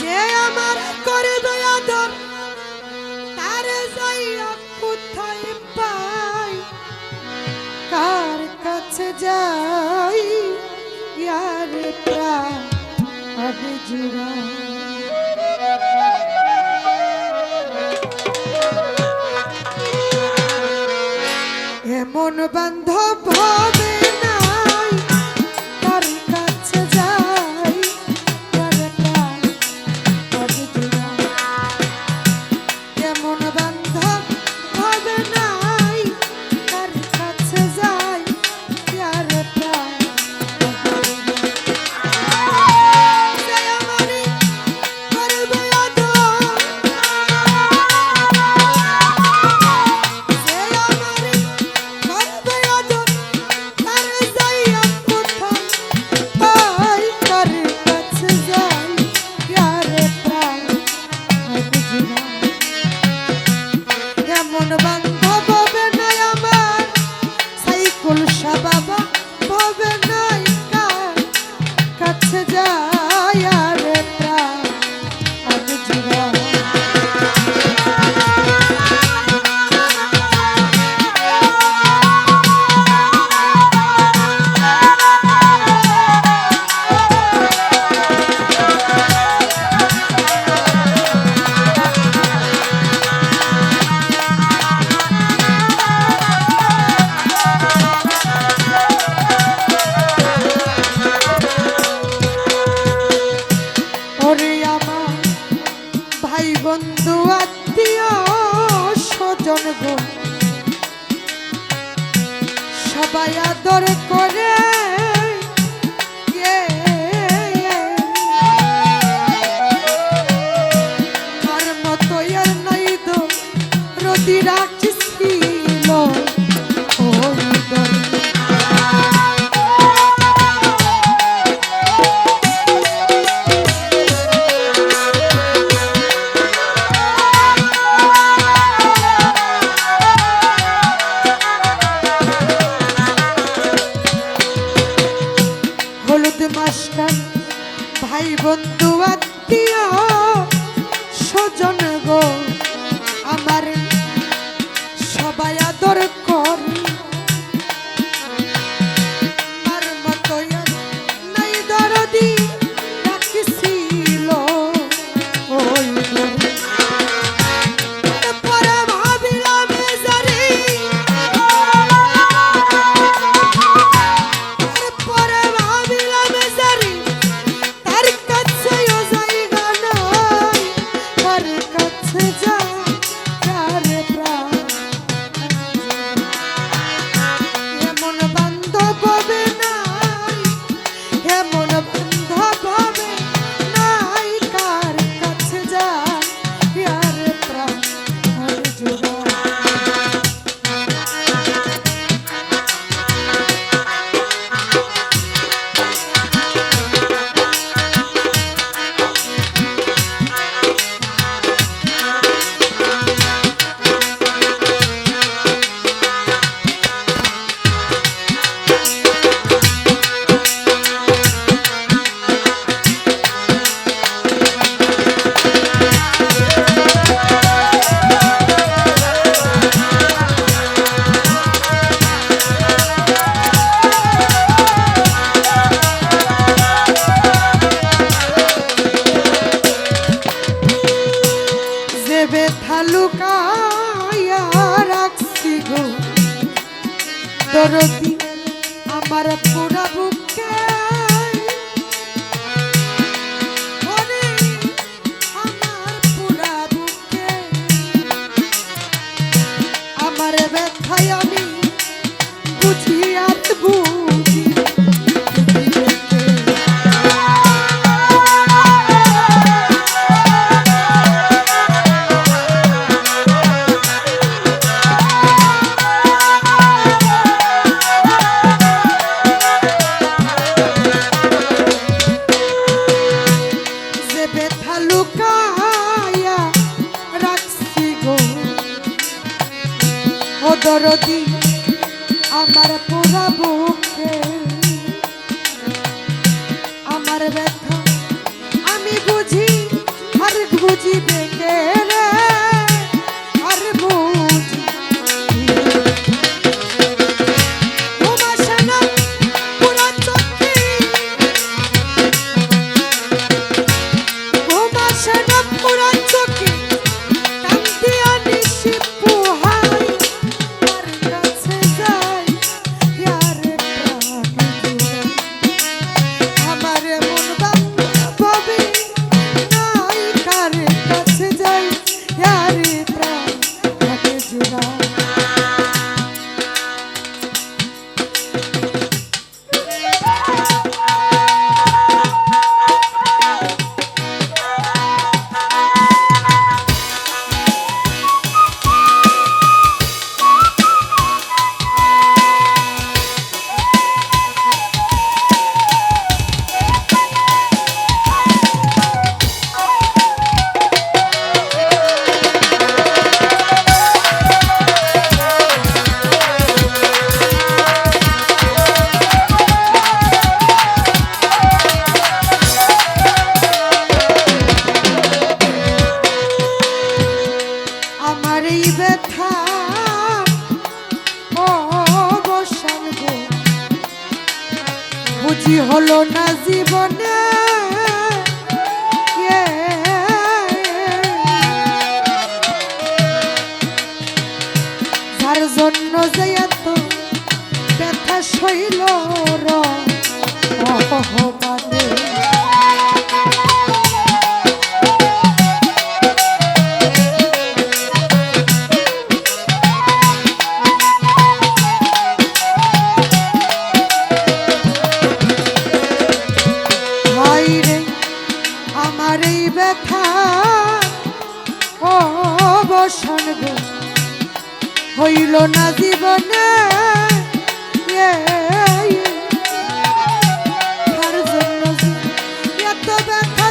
যে আমার করবে আদর তার যাইয়া কোথায় পাই, কার কাছে যাই ইয়ার প্রাণ জুড়া। এমন বান্ধব হবে নাই, কার কাছে যাই কার প্রাণ জুড়া। এমন বান্ধব হবে নাই, কার কাছে যাই কার প্রাণ। বাবা ভবে নাই, কার কাছে যায় আর প্রাণ জুড়া। ভাই বন্ধু আত্মীয় স্বজন গো সবাই আদর করে, আর মতো আর নাই তো রতি রাখছিল মাস্টার ভাই বন্ধু আত্মীয় স্বজন গো আমার সবাই আদর করে, আর মতো নাই দরদি রাখছিল ওই পরে ভাবিলাম জারি, পরে ভাবিলাম জারি তার কাছেও জায়গা নাই, কার কাছে যায় কার প্রাণ। এমন বান্ধব হবে নাই, এমন বান্ধব হবে নাই, কার কাছে যায় কার প্রাণ জুড়া। ব্যথা লুকাইয়া রাখছি গো দরদি আমার পুরা বুকে, আমার পুরা বুকে আমার ব্যথায় আমি বুঝি আর বুঝি। লুকাইয়া রাখছি গো ও দরদি আমার পুরা বুকে, আমার ব্যথা আমি বুঝি বুঝিবে কে রে আর বুঝি ঘুমাসে না পুরা চোখে ঘুমাসে না পুরা চোখে কান্দি আনিসি পুহাই তার কাছে যাই ইয়ারে প্রাণ আমারে মন ভাবে নাই কার কাছে যাই ইয়ারে প্রাণ থাকে জুড়া আমার এই ব্যথা অবসান গো বুঝি হলো না জীবনে যার জন্য যে এত ব্যথা শৈল রহমানে আমার এই ব্যথা অবসান গো হইল না জীবনে তার জন্য এত ব্যথা